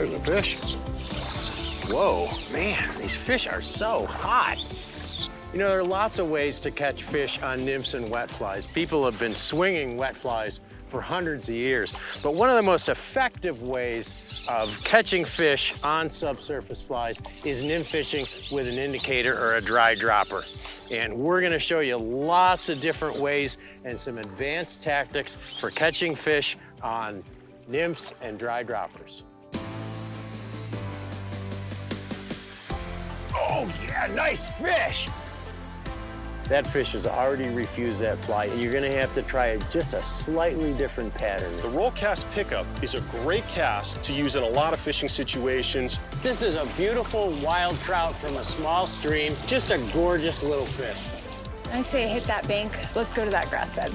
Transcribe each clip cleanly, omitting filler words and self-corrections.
There's a fish. Whoa, man, these fish are so hot. You know, there are lots of ways to catch fish on nymphs and wet flies. People have been swinging wet flies for hundreds of years. But one of the most effective ways of catching fish on subsurface flies is nymph fishing with an indicator or a dry dropper. And we're gonna show you lots of different ways and some advanced tactics for catching fish on nymphs and dry droppers. Oh yeah, nice fish! That fish has already refused that fly, and you're gonna have to try just a slightly different pattern. The roll cast pickup is a great cast to use in a lot of fishing situations. This is a beautiful wild trout from a small stream, just a gorgeous little fish. I say hit that bank. Let's go to that grass bed.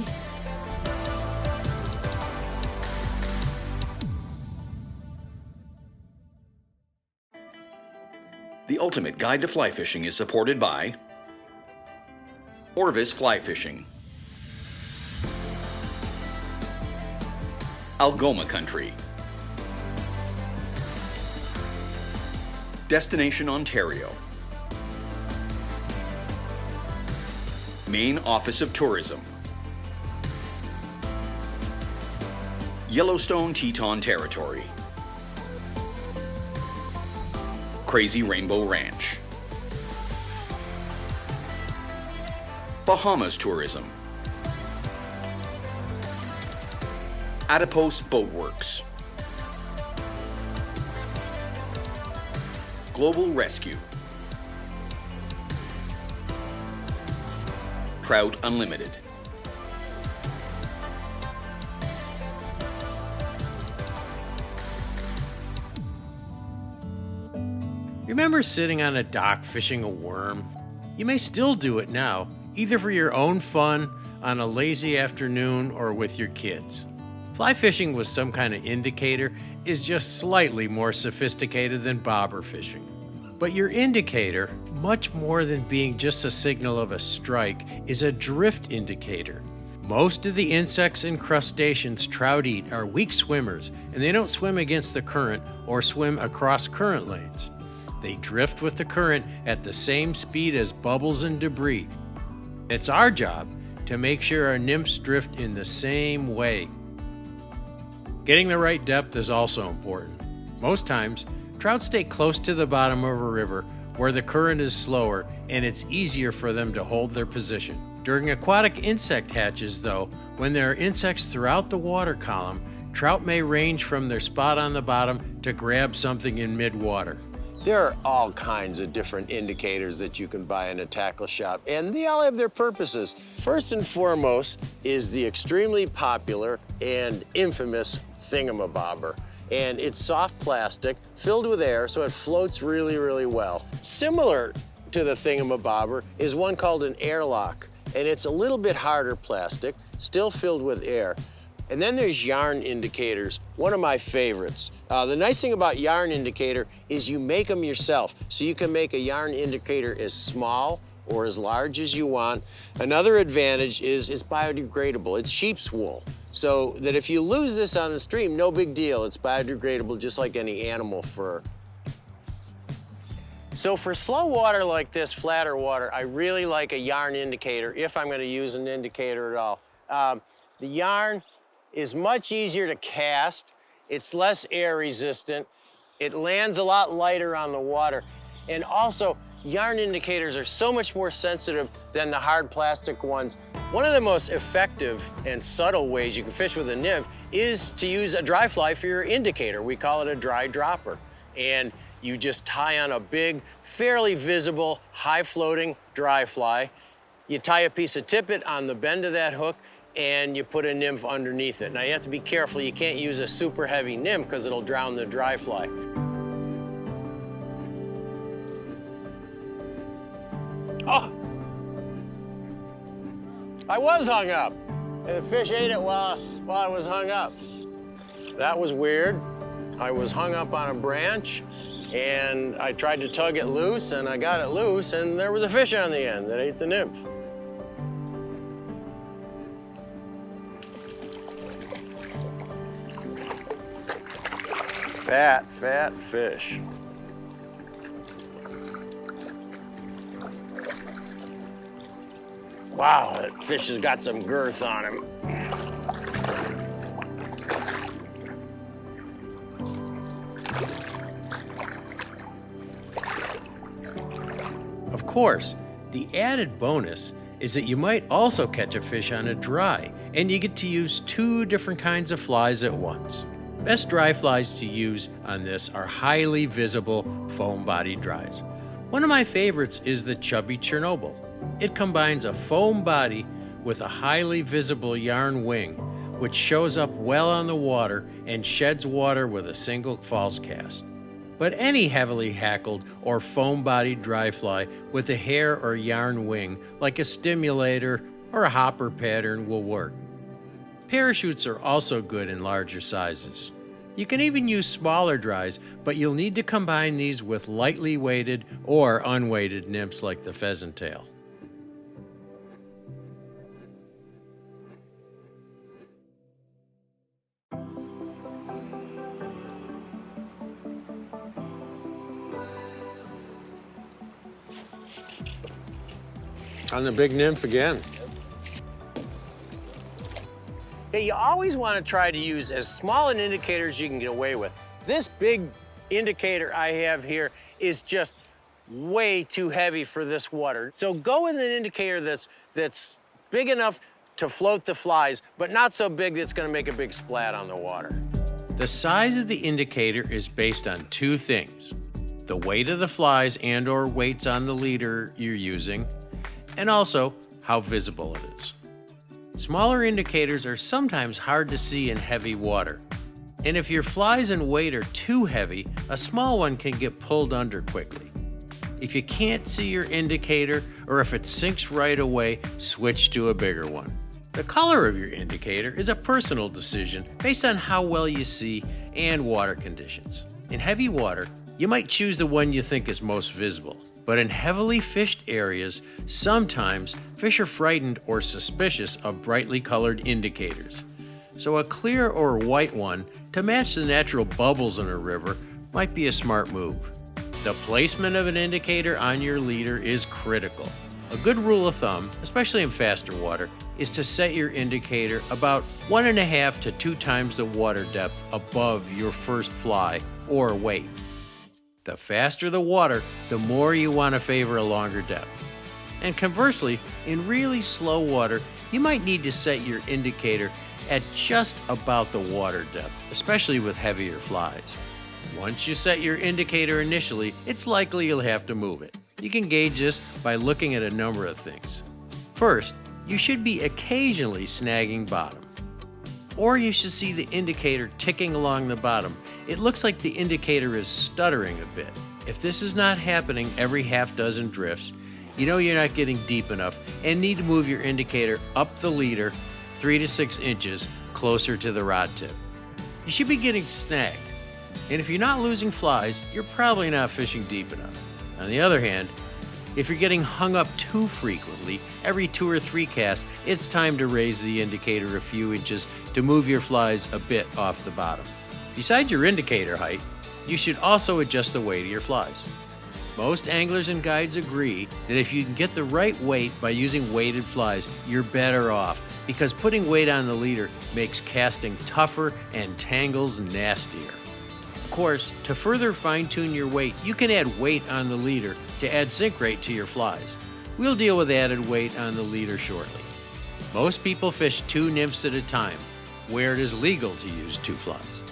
The ultimate guide to fly fishing is supported by Orvis Fly Fishing, Algoma Country, Destination Ontario, Maine Office of Tourism, Yellowstone Teton Territory, Crazy Rainbow Ranch, Bahamas Tourism, Adipose Boatworks, Global Rescue, Trout Unlimited. Remember sitting on a dock fishing a worm? You may still do it now, either for your own fun, on a lazy afternoon, or with your kids. Fly fishing with some kind of indicator is just slightly more sophisticated than bobber fishing. But your indicator, much more than being just a signal of a strike, is a drift indicator. Most of the insects and crustaceans trout eat are weak swimmers, and they don't swim against the current or swim across current lanes. They drift with the current at the same speed as bubbles and debris. It's our job to make sure our nymphs drift in the same way. Getting the right depth is also important. Most times, trout stay close to the bottom of a river where the current is slower and it's easier for them to hold their position. During aquatic insect hatches, though, when there are insects throughout the water column, trout may range from their spot on the bottom to grab something in mid-water. There are all kinds of different indicators that you can buy in a tackle shop, and they all have their purposes. First and foremost is the extremely popular and infamous THINGAMABOBBER. And it's soft plastic filled with air, so it floats really, really well. Similar to the THINGAMABOBBER is one called an AIRLOCK, and it's a little bit harder plastic, still filled with air. And then there's yarn indicators, one of my favorites. The nice thing about yarn indicator is you make them yourself. So you can make a yarn indicator as small or as large as you want. Another advantage is it's biodegradable. It's sheep's wool. So that if you lose this on the stream, no big deal. It's biodegradable just like any animal fur. So for slow water like this, flatter water, I really like a yarn indicator if I'm gonna use an indicator at all. The yarn is much easier to cast, it's less air resistant, it lands a lot lighter on the water, and also yarn indicators are so much more sensitive than the hard plastic ones. One of the most effective and subtle ways you can fish with a nymph is to use a dry fly for your indicator. We call it a dry dropper. And you just tie on a big, fairly visible, high-floating dry fly. You tie a piece of tippet on the bend of that hook, and you put a nymph underneath it. Now you have to be careful, you can't use a super heavy nymph because it'll drown the dry fly. Oh! I was hung up. And the fish ate it while I was hung up. That was weird. I was hung up on a branch and I tried to tug it loose and I got it loose and there was a fish on the end that ate the nymph. fat fish. Wow, that fish has got some girth on him. Of course, the added bonus is that you might also catch a fish on a dry, and you get to use 2 different kinds of flies at once. Best dry flies to use on this are highly visible foam-bodied dries. One of my favorites is the Chubby Chernobyl. It combines a foam body with a highly visible yarn wing, which shows up well on the water and sheds water with a single false cast. But any heavily hackled or foam-bodied dry fly with a hair or yarn wing, like a stimulator or a hopper pattern, will work. Parachutes are also good in larger sizes. You can even use smaller dries, but you'll need to combine these with lightly weighted or unweighted nymphs like the pheasant tail. On the big nymph again. Yeah, you always want to try to use as small an indicator as you can get away with. This big indicator I have here is just way too heavy for this water. So go with an indicator that's big enough to float the flies, but not so big that it's going to make a big splat on the water. The size of the indicator is based on 2 things: the weight of the flies and or weights on the leader you're using, and also how visible it is. Smaller indicators are sometimes hard to see in heavy water, and if your flies and weight are too heavy, a small one can get pulled under quickly. If you can't see your indicator, or if it sinks right away, switch to a bigger one. The color of your indicator is a personal decision based on how well you see and water conditions. In heavy water, you might choose the one you think is most visible. But in heavily fished areas, sometimes fish are frightened or suspicious of brightly colored indicators. So a clear or white one to match the natural bubbles in a river might be a smart move. The placement of an indicator on your leader is critical. A good rule of thumb, especially in faster water, is to set your indicator about 1.5 to 2 times the water depth above your first fly or weight. The faster the water, the more you want to favor a longer depth. And conversely, in really slow water, you might need to set your indicator at just about the water depth, especially with heavier flies. Once you set your indicator initially, it's likely you'll have to move it. You can gauge this by looking at a number of things. First, you should be occasionally snagging bottom. Or you should see the indicator ticking along the bottom. It looks like the indicator is stuttering a bit. If this is not happening every half dozen drifts, you know you're not getting deep enough and need to move your indicator up the leader 3 to 6 inches closer to the rod tip. You should be getting snagged. And if you're not losing flies, you're probably not fishing deep enough. On the other hand, if you're getting hung up too frequently, every 2 or 3 casts, it's time to raise the indicator a few inches to move your flies a bit off the bottom. Besides your indicator height, you should also adjust the weight of your flies. Most anglers and guides agree that if you can get the right weight by using weighted flies, you're better off, because putting weight on the leader makes casting tougher and tangles nastier. Of course, to further fine-tune your weight, you can add weight on the leader to add sink rate to your flies. We'll deal with added weight on the leader shortly. Most people fish 2 nymphs at a time, where it is legal to use 2 flies.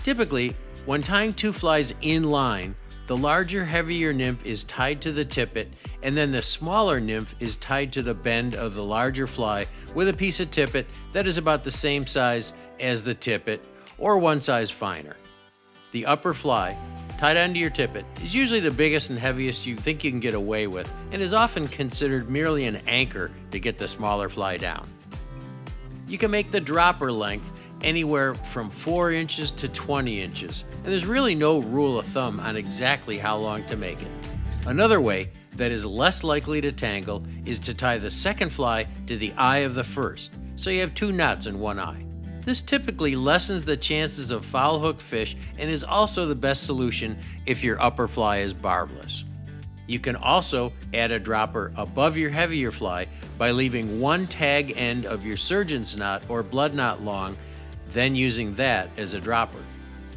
Typically, when tying 2 flies in line, the larger, heavier nymph is tied to the tippet, and then the smaller nymph is tied to the bend of the larger fly with a piece of tippet that is about the same size as the tippet, or 1 size finer. The upper fly, tied onto your tippet, is usually the biggest and heaviest you think you can get away with, and is often considered merely an anchor to get the smaller fly down. You can make the dropper length anywhere from 4 inches to 20 inches, and there's really no rule of thumb on exactly how long to make it. Another way that is less likely to tangle is to tie the second fly to the eye of the first, so you have 2 knots in one eye. This typically lessens the chances of foul hook fish and is also the best solution if your upper fly is barbless. You can also add a dropper above your heavier fly by leaving one tag end of your surgeon's knot or blood knot long, then using that as a dropper.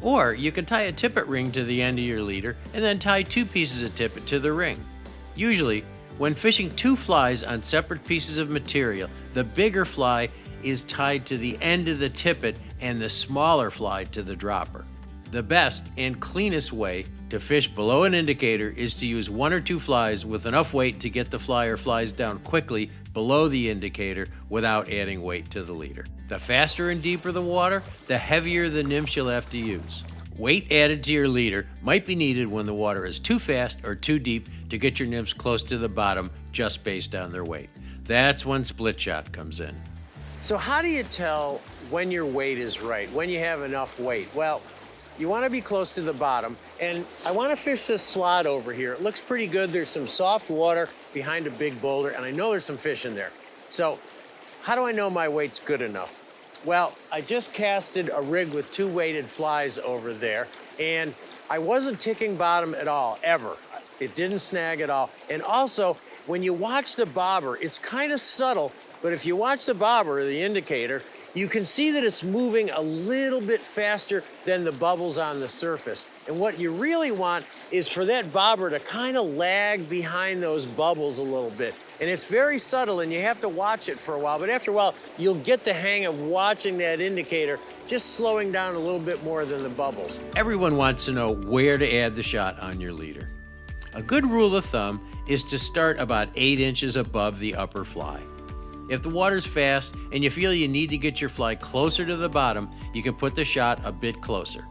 Or you can tie a tippet ring to the end of your leader and then tie 2 pieces of tippet to the ring. Usually, when fishing 2 flies on separate pieces of material, the bigger fly is tied to the end of the tippet and the smaller fly to the dropper. The best and cleanest way to fish below an indicator is to use 1 or 2 flies with enough weight to get the fly or flies down quickly below the indicator without adding weight to the leader. The faster and deeper the water, the heavier the nymphs you'll have to use. Weight added to your leader might be needed when the water is too fast or too deep to get your nymphs close to the bottom just based on their weight. That's when split shot comes in. So how do you tell when your weight is right, when you have enough weight? Well, you want to be close to the bottom, and I want to fish this slot over here. It looks pretty good. There's some soft water behind a big boulder, and I know there's some fish in there. So how do I know my weight's good enough? Well, I just casted a rig with 2 weighted flies over there, and I wasn't ticking bottom at all, ever. It didn't snag at all. And also, when you watch the bobber, it's kind of subtle, but if you watch the bobber, or the indicator, you can see that it's moving a little bit faster than the bubbles on the surface. And what you really want is for that bobber to kind of lag behind those bubbles a little bit. And it's very subtle, and you have to watch it for a while, but after a while, you'll get the hang of watching that indicator just slowing down a little bit more than the bubbles. Everyone wants to know where to add the shot on your leader. A good rule of thumb is to start about 8 inches above the upper fly. If the water's fast and you feel you need to get your fly closer to the bottom, you can put the shot a bit closer.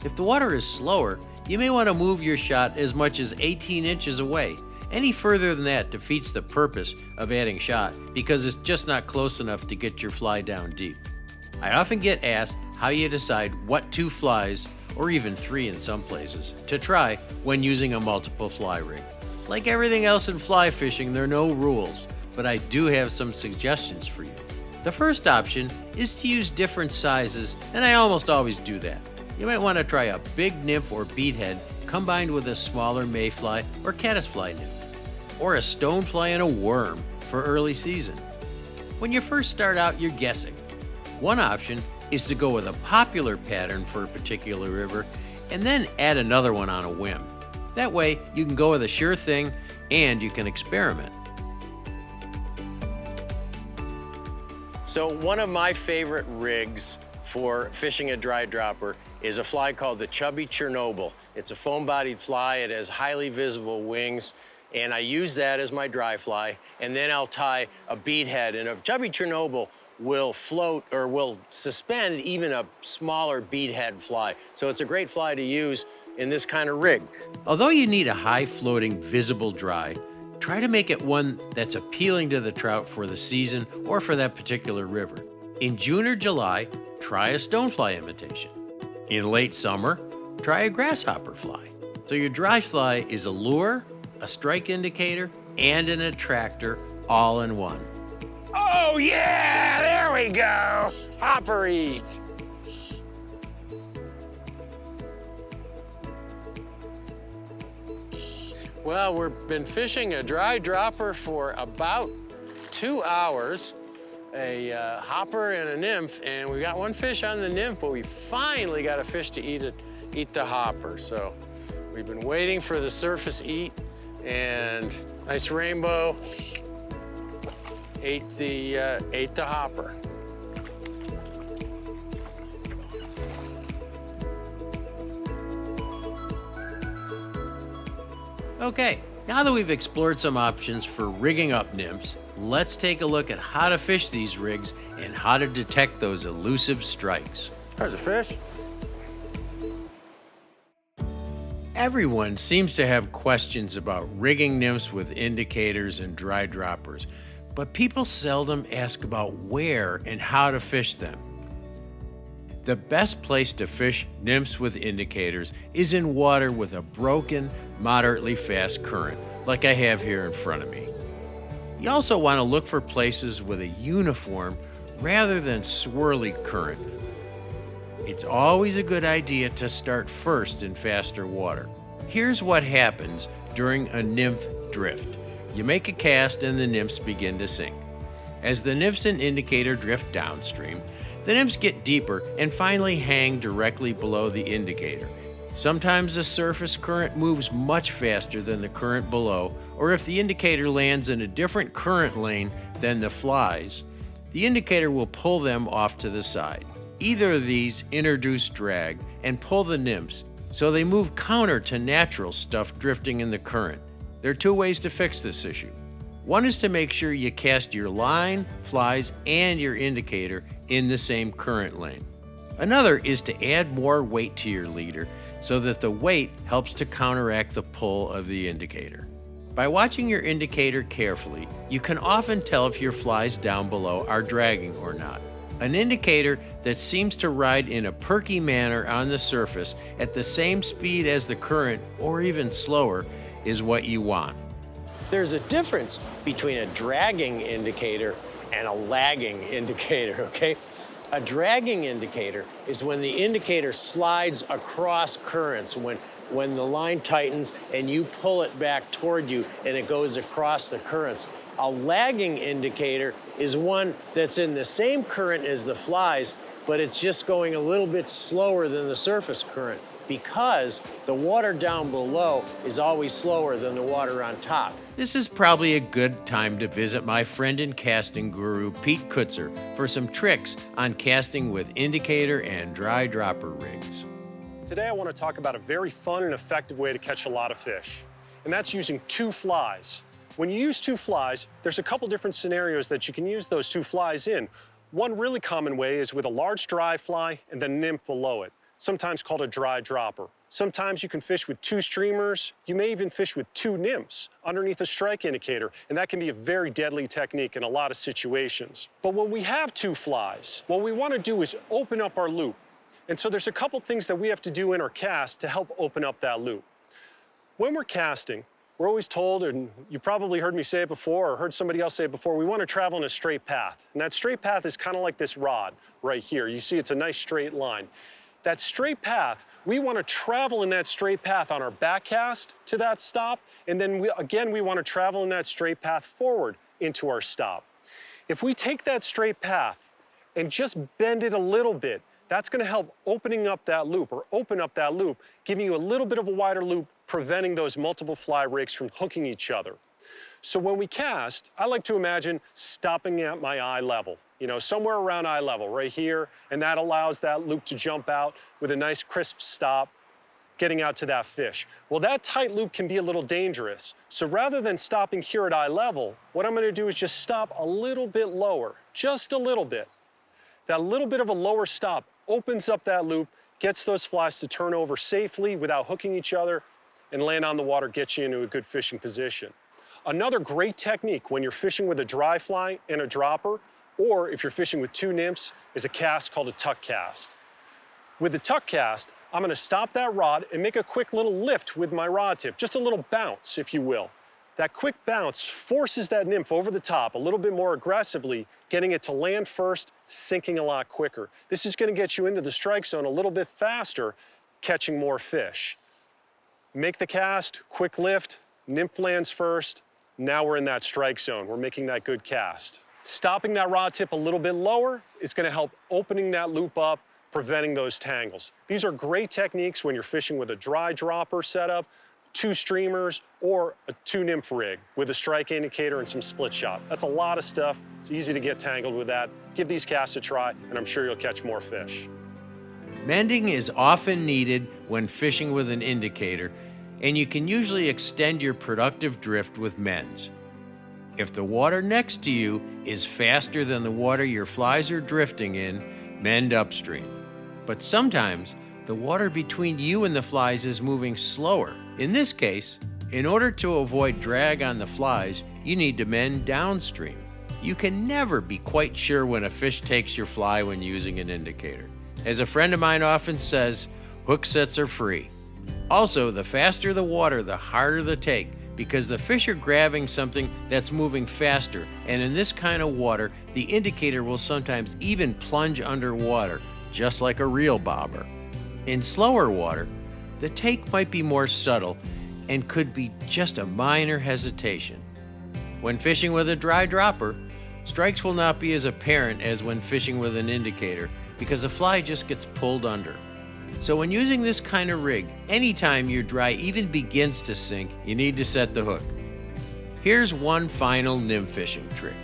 If the water is slower, you may want to move your shot as much as 18 inches away. Any further than that defeats the purpose of adding shot because it's just not close enough to get your fly down deep. I often get asked how you decide what 2 flies, or even 3 in some places, to try when using a multiple fly rig. Like everything else in fly fishing, there are no rules, but I do have some suggestions for you. The first option is to use different sizes, and I almost always do that. You might want to try a big nymph or beadhead combined with a smaller mayfly or caddisfly nymph, or a stonefly and a worm for early season. When you first start out, you're guessing. One option is to go with a popular pattern for a particular river and then add another one on a whim. That way, you can go with a sure thing and you can experiment. So one of my favorite rigs for fishing a dry dropper is a fly called the CHUBBY CHERNOBYL. It's a foam-bodied fly. It has highly visible wings, and I use that as my dry fly, and then I'll tie a beadhead, and a CHUBBY CHERNOBYL will float or will suspend even a smaller beadhead fly. So it's a great fly to use in this kind of rig. Although you need a high-floating, visible dry, try to make it one that's appealing to the trout for the season or for that particular river. In June or July, try a stonefly imitation. In late summer, try a grasshopper fly. So your dry fly is a lure, a strike indicator, and an attractor all in one. Oh yeah, there we go. Hopper eat. Well, we've been fishing a dry dropper for about 2 hours, a hopper and a nymph, and we got 1 fish on the nymph, but we finally got a fish to eat the hopper. So we've been waiting for the surface eat, and nice rainbow ate the hopper. Okay, now that we've explored some options for rigging up nymphs, let's take a look at how to fish these rigs and how to detect those elusive strikes. There's a fish. Everyone seems to have questions about rigging nymphs with indicators and dry droppers, but people seldom ask about where and how to fish them. The best place to fish nymphs with indicators is in water with a broken, moderately fast current, like I have here in front of me. You also want to look for places with a uniform, rather than swirly current. It's always a good idea to start first in faster water. Here's what happens during a nymph drift. You make a cast and the nymphs begin to sink. As the nymphs and indicator drift downstream, the nymphs get deeper and finally hang directly below the indicator. Sometimes the surface current moves much faster than the current below, or if the indicator lands in a different current lane than the flies, the indicator will pull them off to the side. Either of these introduce drag and pull the nymphs, so they move counter to natural stuff drifting in the current. There are two ways to fix this issue. One is to make sure you cast your line, flies, and your indicator in the same current lane. Another is to add more weight to your leader so that the weight helps to counteract the pull of the indicator. By watching your indicator carefully, you can often tell if your flies down below are dragging or not. An indicator that seems to ride in a perky manner on the surface at the same speed as the current, or even slower, is what you want. There's a difference between a dragging indicator and a lagging indicator, okay? A dragging indicator is when the indicator slides across currents, when the line tightens and you pull it back toward you and it goes across the currents. A lagging indicator is one that's in the same current as the flies, but it's just going a little bit slower than the surface current because the water down below is always slower than the water on top. This is probably a good time to visit my friend and casting guru, Pete KUTZER, for some tricks on casting with indicator and dry dropper rigs. Today I want to talk about a very fun and effective way to catch a lot of fish, and that's using two flies. When you use two flies, there's a couple different scenarios that you can use those two flies in. One really common way is with a large dry fly and the nymph below it, sometimes called a dry dropper. Sometimes you can fish with two streamers. You may even fish with two nymphs underneath a strike indicator, and that can be a very deadly technique in a lot of situations. But when we have two flies, what we want to do is open up our loop. And so there's a couple things that we have to do in our cast to help open up that loop. When we're casting, we're always told, and you probably heard me say it before or heard somebody else say it before, we want to travel in a straight path. And that straight path is kind of like this rod right here. You see it's a nice straight line. That straight path, we want to travel in that straight path on our back cast to that stop, and then we want to travel in that straight path forward into our stop. If we take that straight path and just bend it a little bit, that's going to help opening up that loop, or open up that loop, giving you a little bit of a wider loop, preventing those multiple fly rigs from hooking each other. So when we cast, I like to imagine stopping at my eye level, you know, somewhere around eye level, right here, and that allows that loop to jump out with a nice crisp stop, getting out to that fish. Well, that tight loop can be a little dangerous. So rather than stopping here at eye level, what I'm gonna do is just stop a little bit lower, just a little bit. That little bit of a lower stop opens up that loop, gets those flies to turn over safely without hooking each other, and land on the water, gets you into a good fishing position. Another great technique when you're fishing with a dry fly and a dropper, or if you're fishing with two nymphs, is a cast called a tuck cast. With the tuck cast, I'm gonna stop that rod and make a quick little lift with my rod tip, just a little bounce, if you will. That quick bounce forces that nymph over the top a little bit more aggressively, getting it to land first, sinking a lot quicker. This is gonna get you into the strike zone a little bit faster, catching more fish. Make the cast, quick lift, nymph lands first. Now we're in that strike zone. We're making that good cast. Stopping that rod tip a little bit lower is gonna help opening that loop up, preventing those tangles. These are great techniques when you're fishing with a dry dropper setup, two streamers, or a two nymph rig with a strike indicator and some split shot. That's a lot of stuff. It's easy to get tangled with that. Give these casts a try, and I'm sure you'll catch more fish. Mending is often needed when fishing with an indicator, and you can usually extend your productive drift with mends. If the water next to you is faster than the water your flies are drifting in, mend upstream. But sometimes the water between you and the flies is moving slower. In this case, in order to avoid drag on the flies, you need to mend downstream. You can never be quite sure when a fish takes your fly when using an indicator. As a friend of mine often says, hook sets are free. Also, the faster the water, the harder the take, because the fish are grabbing something that's moving faster, and in this kind of water, the indicator will sometimes even plunge underwater, just like a real bobber. In slower water, the take might be more subtle and could be just a minor hesitation. When fishing with a dry dropper, strikes will not be as apparent as when fishing with an indicator because the fly just gets pulled under. So when using this kind of rig, anytime your dry even begins to sink, you need to set the hook. Here's one final nymph fishing trick.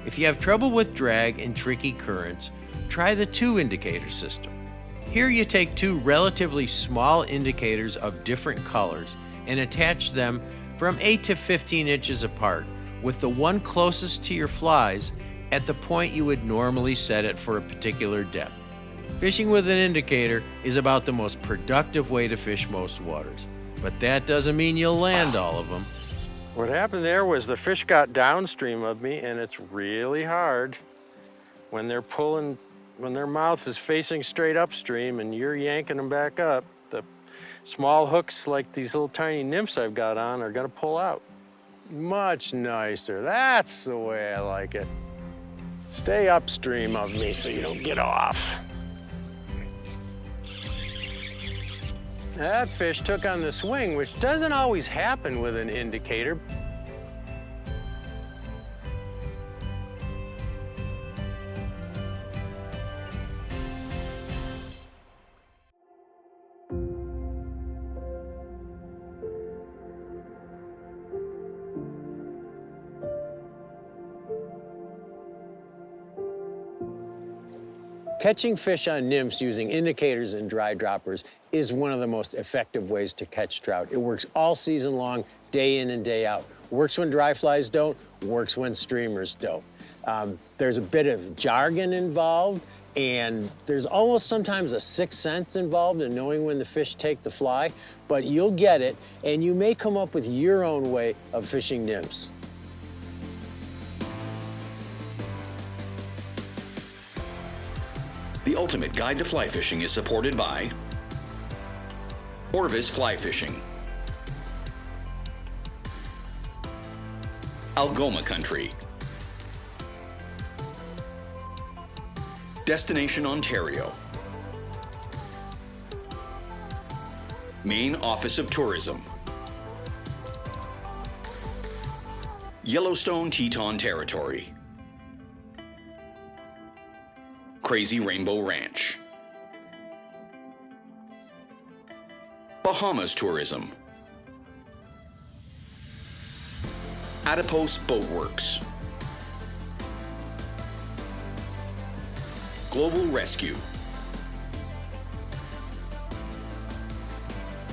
If you have trouble with drag and tricky currents, try the 2 indicator system. Here you take 2 relatively small indicators of different colors and attach them from 8 to 15 inches apart, with the one closest to your flies at the point you would normally set it for a particular depth. Fishing with an indicator is about the most productive way to fish most waters, but that doesn't mean you'll land all of them. What happened there was the fish got downstream of me, and it's really hard when they're pulling, when their mouth is facing straight upstream and you're yanking them back up. The small hooks like these little tiny nymphs I've got on are gonna pull out. Much nicer. That's the way I like it. Stay upstream of me so you don't get off. That fish took on the swing, which doesn't always happen with an indicator. Catching fish on nymphs using indicators and dry droppers is one of the most effective ways to catch trout. It works all season long, day in and day out. Works when dry flies don't, works when streamers don't. There's a bit of jargon involved, and there's almost sometimes a sixth sense involved in knowing when the fish take the fly, but you'll get it, and you may come up with your own way of fishing nymphs. The ultimate guide to fly fishing is supported by Orvis Fly Fishing, Algoma Country, Destination Ontario, Maine Office of Tourism, Yellowstone Teton Territory, Crazy Rainbow Ranch, Bahamas Tourism, Adipose Boat Works, Global Rescue,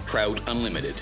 Trout Unlimited.